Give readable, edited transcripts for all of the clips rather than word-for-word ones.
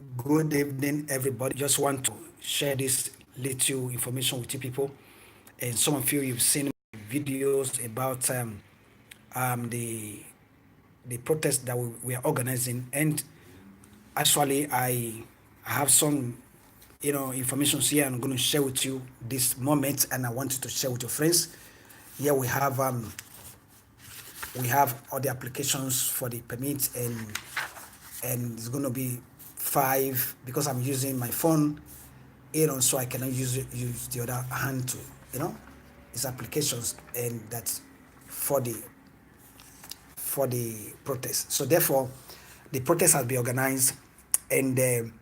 Good evening, everybody. Just want to share this little information with you people. And some of you, you've seen videos about the protest that we are organizing. And actually, I have some, information here I'm going to share with you this moment, and I want you to share with your friends. Here we have all the applications for the permit, and it's going to be five because I'm using my phone, so I cannot use the other hand to, these applications, and that's for the for the protest. So therefore, the protest has been organized, and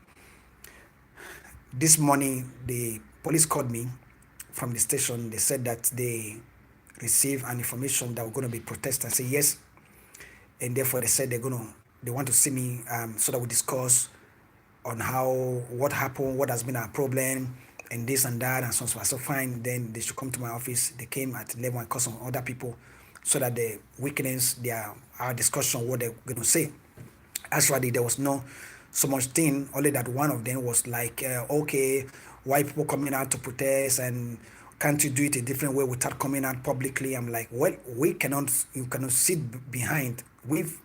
this morning the police called me from the station. They said that they received an information that we're going to be protest. I say yes, and therefore they said they want to see me, so that we discuss on how what happened, what has been our problem, and this and that, and so on. So I said fine. Then they should come to my office. They came at 11 and called some other people, so that the weekends their our discussion what they're going to say. Actually, there was no so much thing. Only that one of them was like, okay, why people coming out to protest, and can't you do it a different way without coming out publicly? I'm like, well, we cannot. You cannot sit behind. We've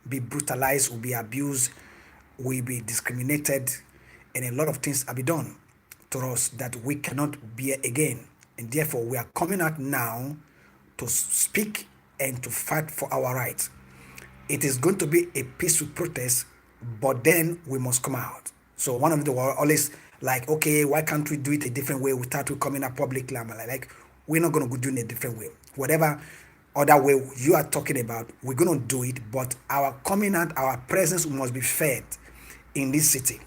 be brutalized, will be abused, will be discriminated, and a lot of things have been done to us that we cannot bear again. And therefore, we are coming out now to speak and to fight for our rights. It is going to be a peaceful protest, but then we must come out. So one of them were always like, okay, why can't we do it a different way without we coming out publicly? I'm like, we're not going to do it a different way. Whatever other way you are talking about, we're going to do it, but our coming out, our presence must be felt in this city.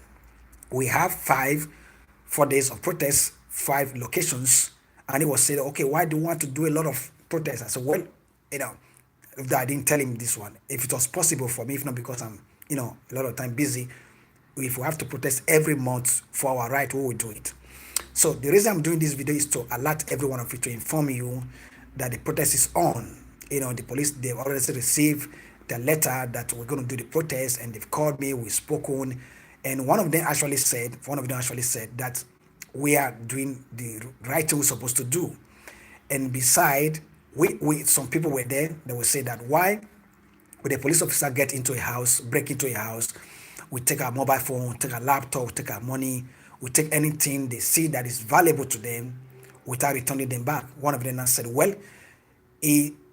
We have 4 days of protests, 5 locations, and he was saying, okay, why do you want to do a lot of protests? I said, well, you know, I didn't tell him this one. If it was possible for me, if not because I'm, a lot of time busy, if we have to protest every month for our right, we will do it. So the reason I'm doing this video is to alert every one of you, to inform you that the protest is on. The police, they've already received the letter that we're going to do the protest, and they've called me, we've spoken, and one of them actually said that we are doing the right thing we're supposed to do. And beside, we some people were there, they will say that why would a police officer get into a house, break into a house, we take our mobile phone, take our laptop, take our money, we take anything they see that is valuable to them without returning them back. One of them said, well,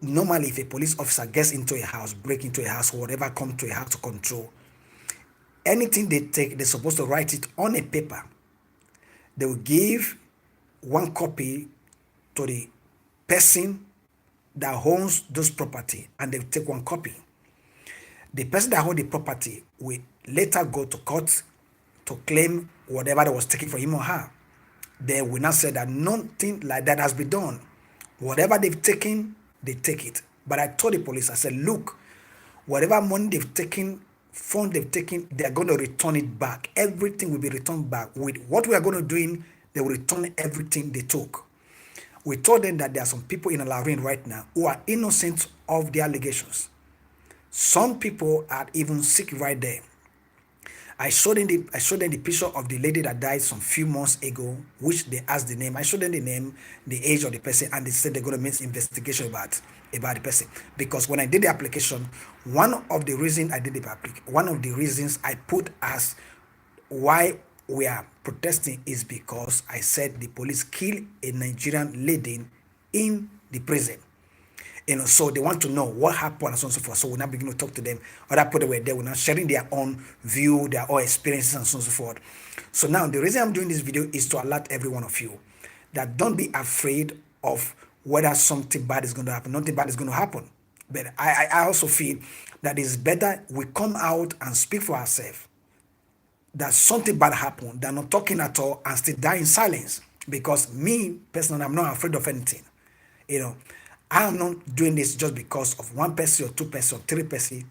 normally if a police officer gets into a house, break into a house, or whatever, come to a house to control, anything they take, they're supposed to write it on a paper. They will give one copy to the person that owns those property, and they will take one copy. The person that owns the property will later go to court to claim whatever that was taken from him or her. They will not say that nothing like that has been done. Whatever they've taken, they take it. But I told the police, I said, look, whatever money they've taken, phone they've taken, they're going to return it back. Everything will be returned back. With what we are going to do, they will return everything they took. We told them that there are some people in Alarin right now who are innocent of the allegations. Some people are even sick right there. I showed them the picture of the lady that died some few months ago, which they asked the name. I showed them the name, the age of the person, and they said they're going to make investigation about the person. Because when I did the application, one of the reasons I put as why we are protesting is because I said the police killed a Nigerian lady in the prison. So they want to know what happened and so on and so forth. So we now begin to talk to them. Other people that were there, we're now sharing their own view, their own experiences and so on and so forth. So now the reason I'm doing this video is to alert every one of you that don't be afraid of whether something bad is going to happen. Nothing bad is going to happen. But I also feel that it's better we come out and speak for ourselves that something bad happened than not talking at all and still die in silence. Because me, personally, I'm not afraid of anything. I am not doing this just because of one person or two person or three person.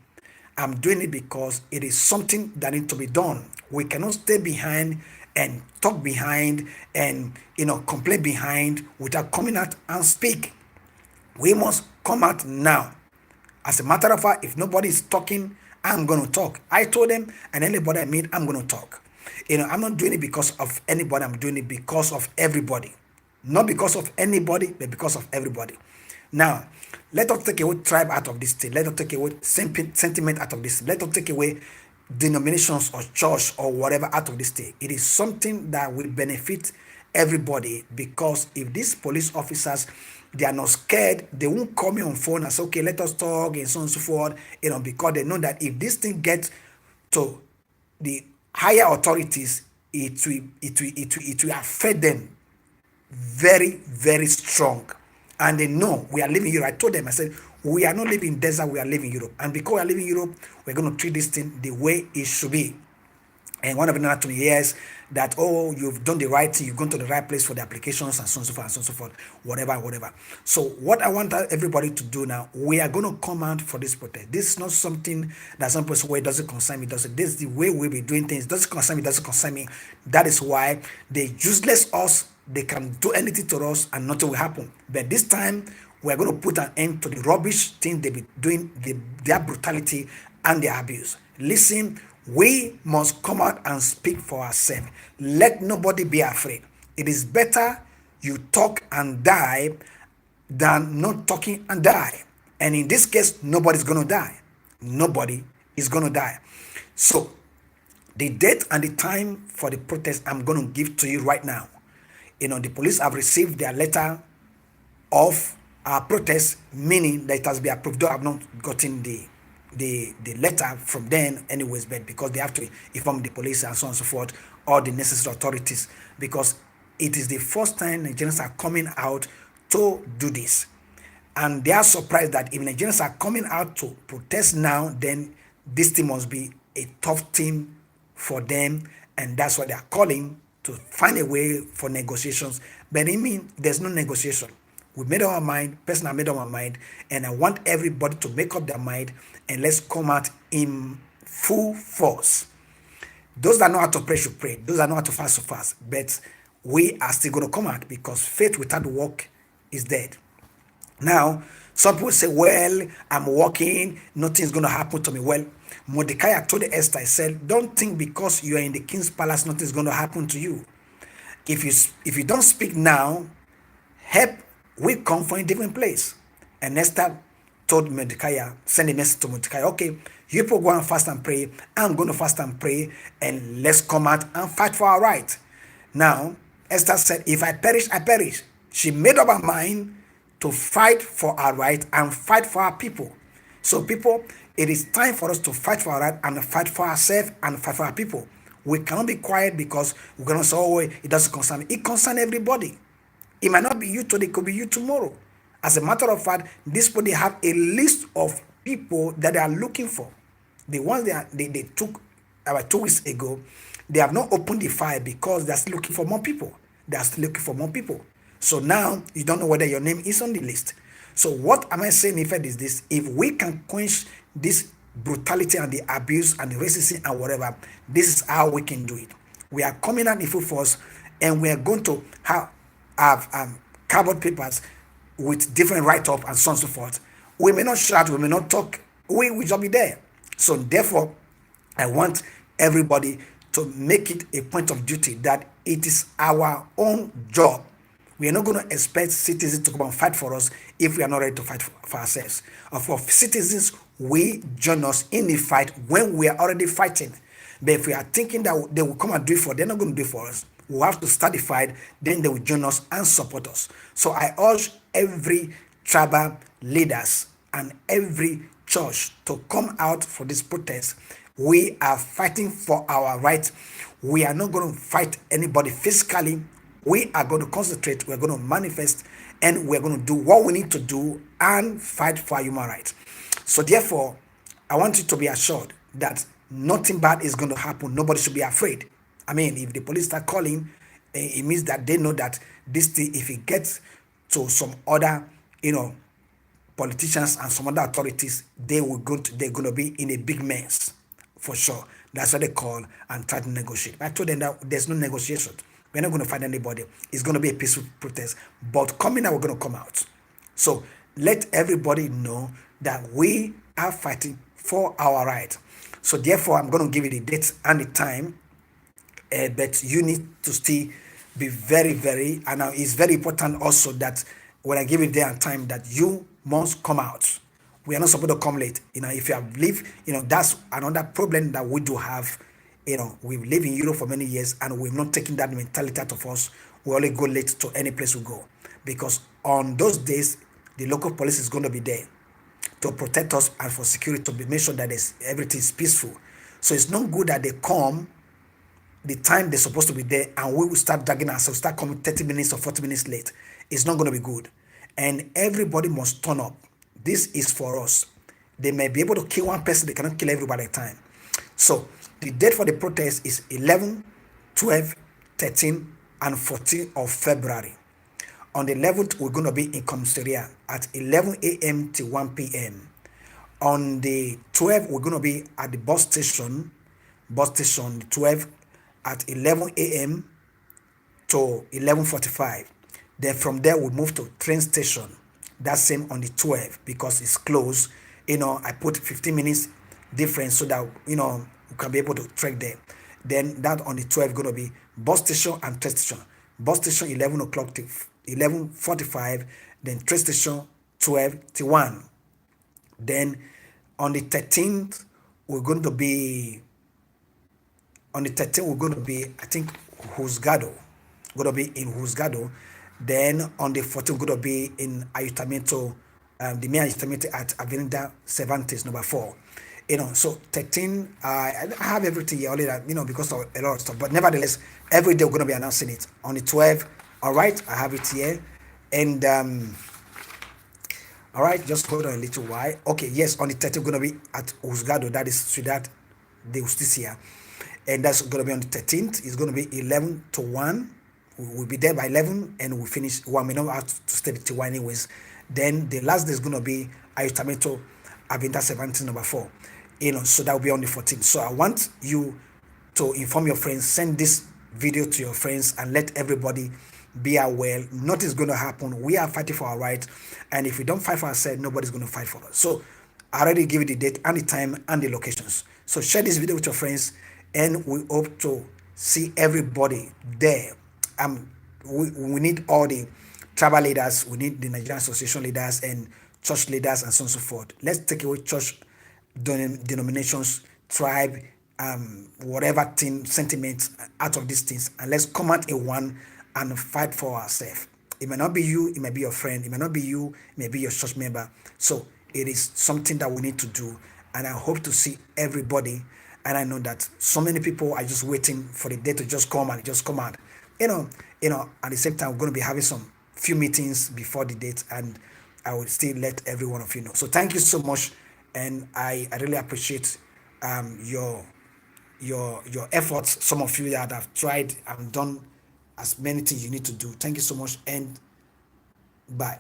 I'm doing it because it is something that needs to be done. We cannot stay behind and talk behind and complain behind without coming out and speak. We must come out now. As a matter of fact, if nobody is talking, I'm going to talk. I told them, and anybody I meet, I'm going to talk. I'm not doing it because of anybody. I'm doing it because of everybody. Not because of anybody, but because of everybody. Now, let us take away tribe out of this thing. Let us take away sentiment out of this. Let us take away denominations or church or whatever out of this thing. It is something that will benefit everybody, because if these police officers, they are not scared, they won't call me on phone and say, okay, let us talk and so on and so forth, because they know that if this thing gets to the higher authorities, it will affect them very, very strong. And they know we are living Europe. I told them, I said, we are not living in desert, we are living Europe. And because we are living Europe, we're going to treat this thing the way it should be. And one of them told me, yes, that, oh, you've done the right thing, you've gone to the right place for the applications and so on and so forth and so on and so forth, whatever. So what I want everybody to do now, we are going to come out for this protest. This is not something that some person, well, it doesn't concern me, doesn't. This is the way we'll be doing things. It doesn't concern me, doesn't concern me. That is why they useless us, they can do anything to us and nothing will happen. But this time, we're going to put an end to the rubbish thing they be doing, their brutality and their abuse. Listen, we must come out and speak for ourselves. Let nobody be afraid. It is better you talk and die than not talking and die. And in this case, nobody's going to die. Nobody is going to die. So, the date and the time for the protest, I'm going to give to you right now. The police have received their letter of protest, meaning that it has been approved. Though I've not gotten the letter from them anyways, but because they have to inform the police and so on and so forth, or the necessary authorities, because it is the first time Nigerians are coming out to do this. And they are surprised that if Nigerians are coming out to protest now, then this thing must be a tough thing for them, and that's why they are calling to find a way for negotiations. But I mean, there's no negotiation. We made up our mind, personally made up our mind, and I want everybody to make up their mind, and let's come out in full force. Those that know how to pray should pray. Those that know how to fast should fast. But we are still going to come out, because faith without work is dead. Now, some people say, well, I'm working, nothing's going to happen to me. Well, Mordecai told Esther, I said, don't think because you are in the king's palace, nothing's going to happen to you. If you don't speak now, help will come from a different place. And Esther told Mordecai, send a message to Mordecai, okay, you people go and fast and pray. I'm going to fast and pray, and let's come out and fight for our right. Now, Esther said, if I perish, I perish. She made up her mind to fight for our right and fight for our people. So people, it is time for us to fight for our right and fight for ourselves and fight for our people. We cannot be quiet because we're going to say, oh, it doesn't concern me. It concerns everybody. It might not be you today, it could be you tomorrow. As a matter of fact, this people, they have a list of people that they are looking for. The ones they took about 2 weeks ago, they have not opened the file because they're still looking for more people. They're still looking for more people. So now you don't know whether your name is on the list. So what am I saying, in fact, is this: if we can quench this brutality and the abuse and the racism and whatever, this is how we can do it. We are coming out in full force, and we are going to have cardboard papers with different write-up and so on and so forth. We may not shout, we may not talk, we will just be there. So therefore, I want everybody to make it a point of duty that it is our own job. We are not going to expect citizens to come and fight for us if we are not ready to fight for ourselves. Or for citizens, we join us in the fight when we are already fighting. But if we are thinking that they will come and do it for us, they're not going to do it for us. We have to start the fight, then they will join us and support us. So I urge every tribal leaders and every church to come out for this protest. We are fighting for our rights. We are not going to fight anybody physically. We are going to concentrate, we're going to manifest, and we're going to do what we need to do and fight for our human rights. So therefore, I want you to be assured that nothing bad is going to happen. Nobody should be afraid. I mean, if the police start calling, it means that they know that this thing, if it gets to some other, politicians and some other authorities, they're going to be in a big mess, for sure. That's what they call and try to negotiate. I told them that there's no negotiation. We're not going to find anybody. It's going to be a peaceful protest. But coming out, we're going to come out. So let everybody know that we are fighting for our right. So therefore, I'm going to give you the date and the time but you need to still be very, very, and now it's very important also that when I give it there and time that you must come out. We are not supposed to come late. If you have lived, that's another problem that we do have. We've lived in Europe for many years and we've not taken that mentality out of us. We only go late to any place we go. Because on those days, the local police is going to be there to protect us and for security to make sure that everything is peaceful. So it's not good that they come the time they're supposed to be there and we will start dragging ourselves, start coming 30 minutes or 40 minutes late. It's not going to be good. And everybody must turn up. This is for us. They may be able to kill one person, they cannot kill everybody at a time. So the date for the protest is 11, 12, 13, and 14 of February. On the 11th, we're going to be in commissariat at 11 a.m. to 1 p.m. On the 12th, we're going to be at the bus station, 12 at 11 a.m. to 11:45. Then from there, we move to train station. That's same on the 12th because it's closed. I put 15 minutes difference so that, we can be able to trek there. Then that on the 12th going to be bus station and train station. Bus station 11 o'clock to 11:45. Then train station 12 to 1. Then on the 13th, we're going to be, I think, Husgado. Going to be in Husgado. Then on the 14th, going to be in Ayuntamiento, the main Ayuntamiento at Avenida Cervantes, number 4. So 13, I have everything here already, because of a lot of stuff. But nevertheless, every day we're going to be announcing it. On the 12th, all right, I have it here. And, all right, just hold on a little while. Okay, yes, on the 13th, we're going to be at Husgado, that is Ciudad de Justicia. And that's going to be on the 13th. It's going to be 11 to 1. We'll be there by 11 and we'll finish 1. We know how to stay till 1 anyways. Then the last day is going to be Ayuntamiento Avenida Cervantes number 4. So that will be on the 14th. So I want you to inform your friends, send this video to your friends and let everybody be aware. Nothing's going to happen. We are fighting for our rights. And if we don't fight for ourselves, nobody's going to fight for us. So I already give you the date and the time and the locations. So share this video with your friends and we hope to see everybody there. We need all the tribal leaders, we need the Nigerian association leaders and church leaders and so on and so forth. Let's take away church denominations, tribe, whatever thing, sentiments out of these things, and let's come out in one and fight for ourselves. It may not be you, it may be your friend, it may not be you, it may be your church member. So it is something that we need to do, and I hope to see everybody. And I know that so many people are just waiting for the day to just come and just come out. At the same time, we're going to be having some few meetings before the date, and I will still let every one of you know. So thank you so much, and I really appreciate your efforts. Some of you that have tried and done as many things you need to do. Thank you so much, and bye.